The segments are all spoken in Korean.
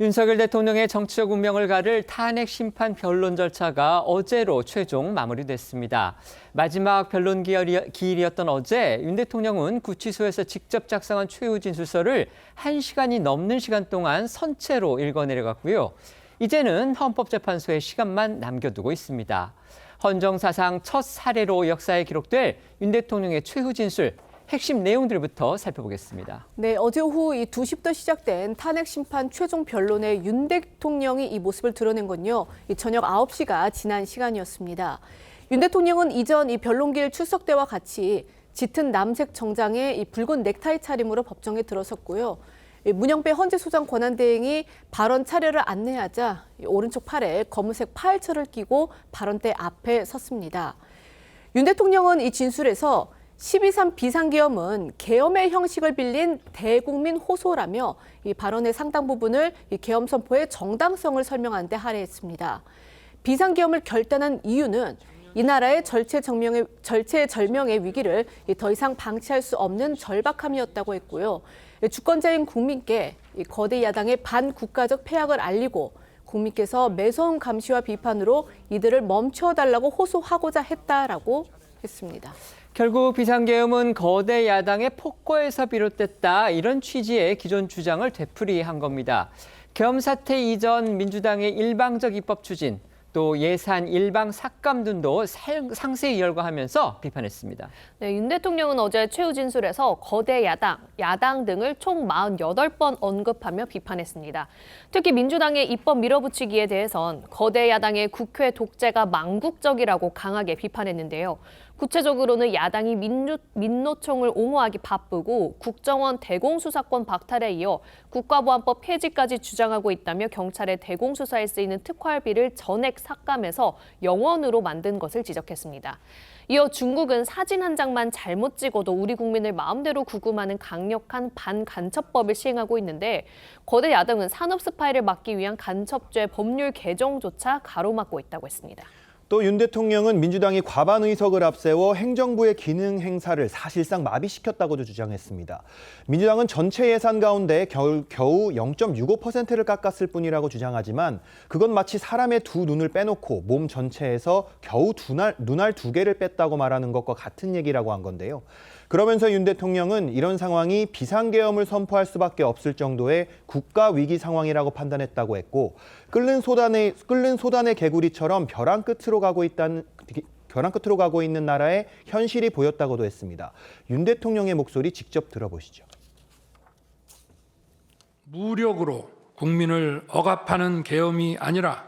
윤석열 대통령의 정치적 운명을 가를 탄핵 심판 변론 절차가 어제로 최종 마무리됐습니다. 마지막 변론 기일이었던 어제 윤 대통령은 구치소에서 직접 작성한 최후 진술서를 1시간이 넘는 시간 동안 선체로 읽어내려갔고요. 이제는 헌법재판소의 시간만 남겨두고 있습니다. 헌정사상 첫 사례로 역사에 기록될 윤 대통령의 최후 진술, 핵심 내용들부터 살펴보겠습니다. 네, 어제 오후 이 2시부터 시작된 탄핵 심판 최종 변론에 윤 대통령이 이 모습을 드러낸 건요. 이 저녁 9시가 지난 시간이었습니다. 윤 대통령은 이전 이 변론기일 출석 때와 같이 짙은 남색 정장에 이 붉은 넥타이 차림으로 법정에 들어섰고요. 문영배 헌재소장 권한대행이 발언 차례를 안내하자 오른쪽 팔에 검은색 파일처를 끼고 발언대 앞에 섰습니다. 윤 대통령은 이 진술에서 12.3 비상계엄은 계엄의 형식을 빌린 대국민 호소라며 이 발언의 상당 부분을 이 계엄 선포의 정당성을 설명하는 데 할애했습니다. 비상계엄을 결단한 이유는 이 나라의 절체절명의 위기를 더 이상 방치할 수 없는 절박함이었다고 했고요. 주권자인 국민께 이 거대 야당의 반국가적 패악을 알리고 국민께서 매서운 감시와 비판으로 이들을 멈춰달라고 호소하고자 했다라고 했습니다. 결국 비상계엄은 거대 야당의 폭거에서 비롯됐다, 이런 취지의 기존 주장을 되풀이한 겁니다. 계엄 사태 이전 민주당의 일방적 입법 추진, 또 예산 일방 삭감 등도 상세히 열거하면서 비판했습니다. 네, 윤 대통령은 어제 최후 진술에서 거대 야당 등을 총 48번 언급하며 비판했습니다. 특히 민주당의 입법 밀어붙이기에 대해선 거대 야당의 국회 독재가 망국적이라고 강하게 비판했는데요. 구체적으로는 야당이 민노총을 옹호하기 바쁘고 국정원 대공수사권 박탈에 이어 국가보안법 폐지까지 주장하고 있다며 경찰의 대공수사에 쓰이는 특활비를 전액 삭감해서 영원으로 만든 것을 지적했습니다. 이어 중국은 사진 한 장만 잘못 찍어도 우리 국민을 마음대로 구금하는 강력한 반간첩법을 시행하고 있는데 거대 야당은 산업 스파이를 막기 위한 간첩죄 법률 개정조차 가로막고 있다고 했습니다. 또 윤 대통령은 민주당이 과반 의석을 앞세워 행정부의 기능 행사를 사실상 마비시켰다고도 주장했습니다. 민주당은 전체 예산 가운데 겨우 0.65%를 깎았을 뿐이라고 주장하지만 그건 마치 사람의 두 눈을 빼놓고 몸 전체에서 겨우 눈알 두 개를 뺐다고 말하는 것과 같은 얘기라고 한 건데요. 그러면서 윤 대통령은 이런 상황이 비상계엄을 선포할 수밖에 없을 정도의 국가 위기 상황이라고 판단했다고 했고, 끓는 소단의 개구리처럼 벼랑 끝으로 가고 있는 나라의 현실이 보였다고도 했습니다. 윤 대통령의 목소리 직접 들어보시죠. 무력으로 국민을 억압하는 계엄이 아니라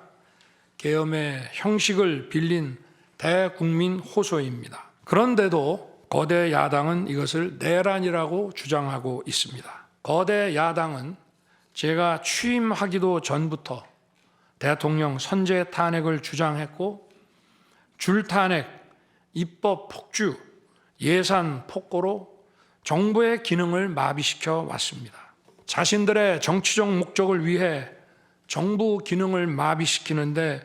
계엄의 형식을 빌린 대국민 호소입니다. 그런데도 거대 야당은 이것을 내란이라고 주장하고 있습니다. 거대 야당은 제가 취임하기도 전부터 대통령 선제 탄핵을 주장했고 줄탄핵, 입법 폭주, 예산 폭거로 정부의 기능을 마비시켜 왔습니다. 자신들의 정치적 목적을 위해 정부 기능을 마비시키는데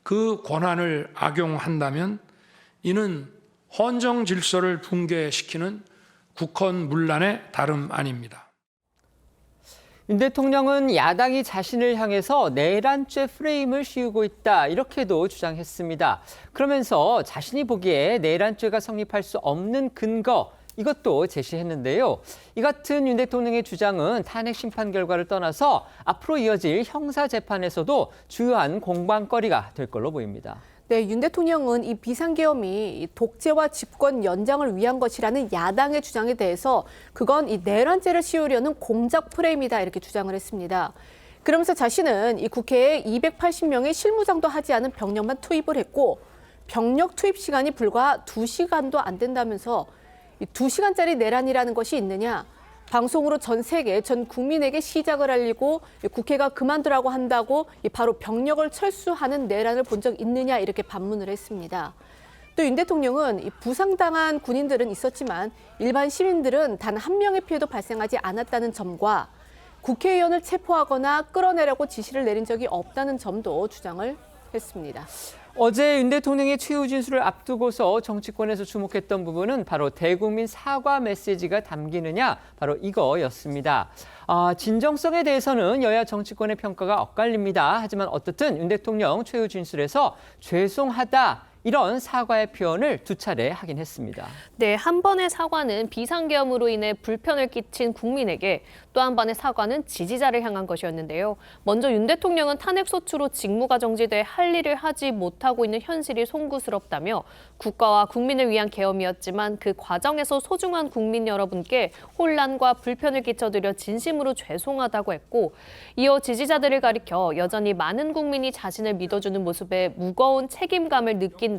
그 권한을 악용한다면 이는 헌정 질서를 붕괴시키는 국헌문란의 다름 아닙니다. 윤 대통령은 야당이 자신을 향해서 내란죄 프레임을 씌우고 있다, 이렇게도 주장했습니다. 그러면서 자신이 보기에 내란죄가 성립할 수 없는 근거, 이것도 제시했는데요. 이 같은 윤 대통령의 주장은 탄핵 심판 결과를 떠나서 앞으로 이어질 형사재판에서도 주요한 공방거리가 될 걸로 보입니다. 네, 윤 대통령은 이 비상계엄이 독재와 집권 연장을 위한 것이라는 야당의 주장에 대해서 그건 이 내란죄를 씌우려는 공작 프레임이다, 이렇게 주장을 했습니다. 그러면서 자신은 이 국회에 280명의 실무장도 하지 않은 병력만 투입을 했고 병력 투입 시간이 불과 2시간도 안 된다면서 이 2시간짜리 내란이라는 것이 있느냐? 방송으로 전 세계, 전 국민에게 시작을 알리고 국회가 그만두라고 한다고 바로 병력을 철수하는 내란을 본 적 있느냐, 이렇게 반문을 했습니다. 또 윤 대통령은 부상당한 군인들은 있었지만 일반 시민들은 단 한 명의 피해도 발생하지 않았다는 점과 국회의원을 체포하거나 끌어내려고 지시를 내린 적이 없다는 점도 주장을 했습니다. 어제 윤 대통령의 최후 진술을 앞두고서 정치권에서 주목했던 부분은 바로 대국민 사과 메시지가 담기느냐, 바로 이거였습니다. 진정성에 대해서는 여야 정치권의 평가가 엇갈립니다. 하지만 어떻든 윤 대통령 최후 진술에서 죄송하다, 이런 사과의 표현을 두 차례 하긴 했습니다. 네, 한 번의 사과는 비상계엄으로 인해 불편을 끼친 국민에게, 또 한 번의 사과는 지지자를 향한 것이었는데요. 먼저 윤 대통령은 탄핵소추로 직무가 정지돼 할 일을 하지 못하고 있는 현실이 송구스럽다며 국가와 국민을 위한 계엄이었지만 그 과정에서 소중한 국민 여러분께 혼란과 불편을 끼쳐드려 진심으로 죄송하다고 했고, 이어 지지자들을 가리켜 여전히 많은 국민이 자신을 믿어주는 모습에 무거운 책임감을 느낀다며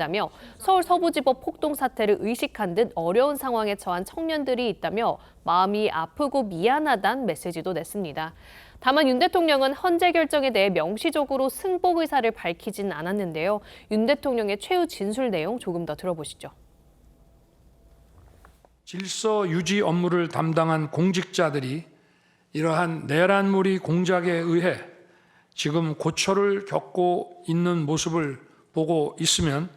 서울 서부지법 폭동 사태를 의식한 듯 어려운 상황에 처한 청년들이 있다며 마음이 아프고 미안하다는 메시지도 냈습니다. 다만 윤 대통령은 헌재 결정에 대해 명시적으로 승복 의사를 밝히진 않았는데요. 윤 대통령의 최후 진술 내용 조금 더 들어보시죠. 질서 유지 업무를 담당한 공직자들이 이러한 내란몰이 공작에 의해 지금 고초를 겪고 있는 모습을 보고 있으면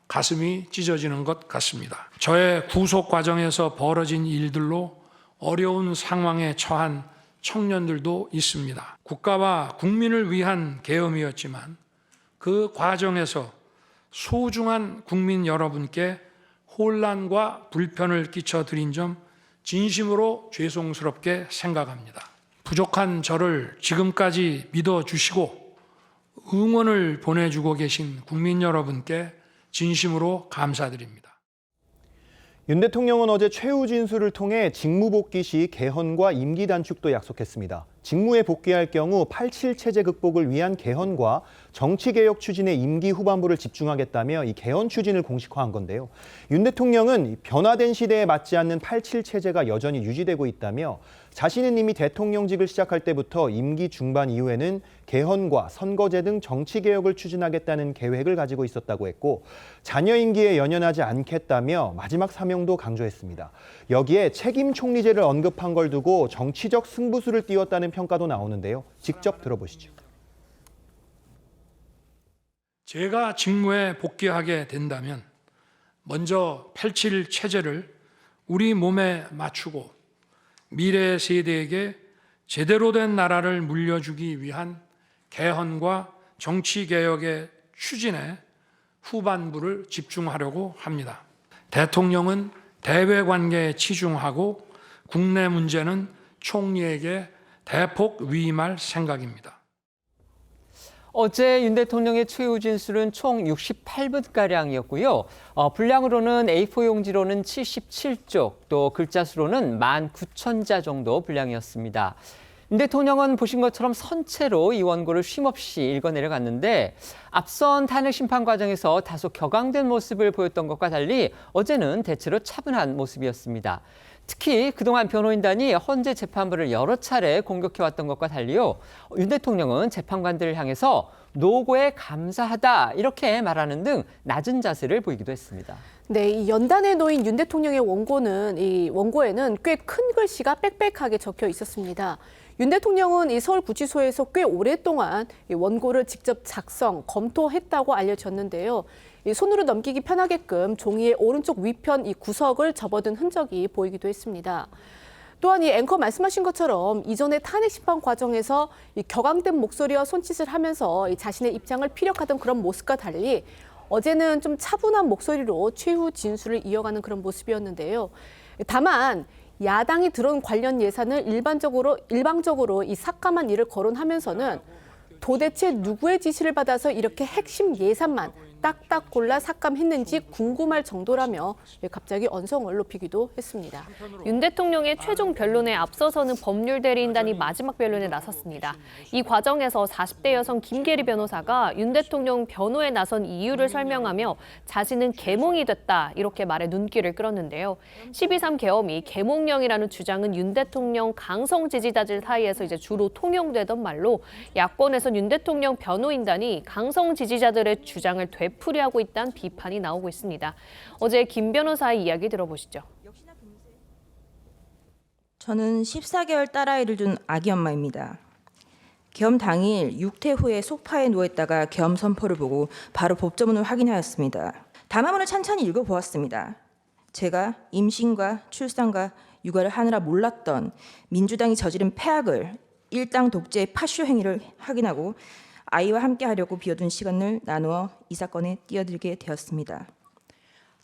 가슴이 찢어지는 것 같습니다. 저의 구속 과정에서 벌어진 일들로 어려운 상황에 처한 청년들도 있습니다. 국가와 국민을 위한 계엄이었지만 그 과정에서 소중한 국민 여러분께 혼란과 불편을 끼쳐드린 점 진심으로 죄송스럽게 생각합니다. 부족한 저를 지금까지 믿어주시고 응원을 보내주고 계신 국민 여러분께 진심으로 감사드립니다. 윤 대통령은 어제 최후 진술을 통해 직무 복귀 시 개헌과 임기 단축도 약속했습니다. 직무에 복귀할 경우 87 체제 극복을 위한 개헌과 정치개혁 추진의 임기 후반부를 집중하겠다며 이 개헌 추진을 공식화한 건데요. 윤 대통령은 변화된 시대에 맞지 않는 87 체제가 여전히 유지되고 있다며 자신은 이미 대통령직을 시작할 때부터 임기 중반 이후에는 개헌과 선거제 등 정치개혁을 추진하겠다는 계획을 가지고 있었다고 했고, 자녀 임기에 연연하지 않겠다며 마지막 사명도 강조했습니다. 여기에 책임 총리제를 언급한 걸 두고 정치적 승부수를 띄웠다는 평가도 나오는데요. 직접 들어보시죠. 제가 직무에 복귀하게 된다면 먼저 87 체제를 우리 몸에 맞추고 미래 세대에게 제대로 된 나라를 물려주기 위한 개헌과 정치개혁의 추진에 후반부를 집중하려고 합니다. 대통령은 대외관계에 치중하고 국내 문제는 총리에게 대폭 위임할 생각입니다. 어제 윤 대통령의 최후 진술은 총 68분가량이었고요. 분량으로는 A4 용지로는 77쪽, 또 글자 수로는 19,000자 정도 분량이었습니다. 윤 대통령은 보신 것처럼 선체로 이 원고를 쉼없이 읽어내려갔는데, 앞선 탄핵 심판 과정에서 다소 격앙된 모습을 보였던 것과 달리 어제는 대체로 차분한 모습이었습니다. 특히 그동안 변호인단이 헌재 재판부를 여러 차례 공격해왔던 것과 달리요, 윤 대통령은 재판관들을 향해서 노고에 감사하다, 이렇게 말하는 등 낮은 자세를 보이기도 했습니다. 네, 이 연단에 놓인 윤 대통령의 원고에는 꽤 큰 글씨가 빽빽하게 적혀 있었습니다. 윤 대통령은 이 서울구치소에서 꽤 오랫동안 이 원고를 직접 작성, 검토했다고 알려졌는데요. 이 손으로 넘기기 편하게끔 종이의 오른쪽 위편 이 구석을 접어둔 흔적이 보이기도 했습니다. 또한 이 앵커 말씀하신 것처럼 이전의 탄핵 심판 과정에서 이 격앙된 목소리와 손짓을 하면서 이 자신의 입장을 피력하던 그런 모습과 달리 어제는 좀 차분한 목소리로 최후 진술을 이어가는 그런 모습이었는데요. 다만 야당이 들어온 관련 예산을 일방적으로 이 삭감한 일을 거론하면서는 도대체 누구의 지시를 받아서 이렇게 핵심 예산만 딱딱 골라 삭감했는지 궁금할 정도라며 갑자기 언성을 높이기도 했습니다. 윤 대통령의 최종 변론에 앞서서는 법률 대리인단이 마지막 변론에 나섰습니다. 이 과정에서 40대 여성 김계리 변호사가 윤 대통령 변호에 나선 이유를 설명하며 자신은 계몽이 됐다, 이렇게 말해 눈길을 끌었는데요. 12.3 계엄이 계몽령이라는 주장은 윤 대통령 강성 지지자들 사이에서 이제 주로 통용되던 말로, 야권에선 윤 대통령 변호인단이 강성 지지자들의 주장을 되풀이하고 있다는 비판이 나오고 있습니다. 어제 김 변호사의 이야기 들어보시죠. 저는 14개월 딸아이를 둔 아기 엄마입니다. 계엄 당일 육퇴 후에 소파에 누워있다가 계엄 선포를 보고 바로 법조문을 확인하였습니다. 담화문을 찬찬히 읽어보았습니다. 제가 임신과 출산과 육아를 하느라 몰랐던 민주당이 저지른 폐악을 일당 독재의 파쇼 행위를 확인하고 아이와 함께하려고 비워둔 시간을 나누어 이 사건에 뛰어들게 되었습니다.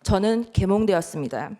저는 계몽되었습니다.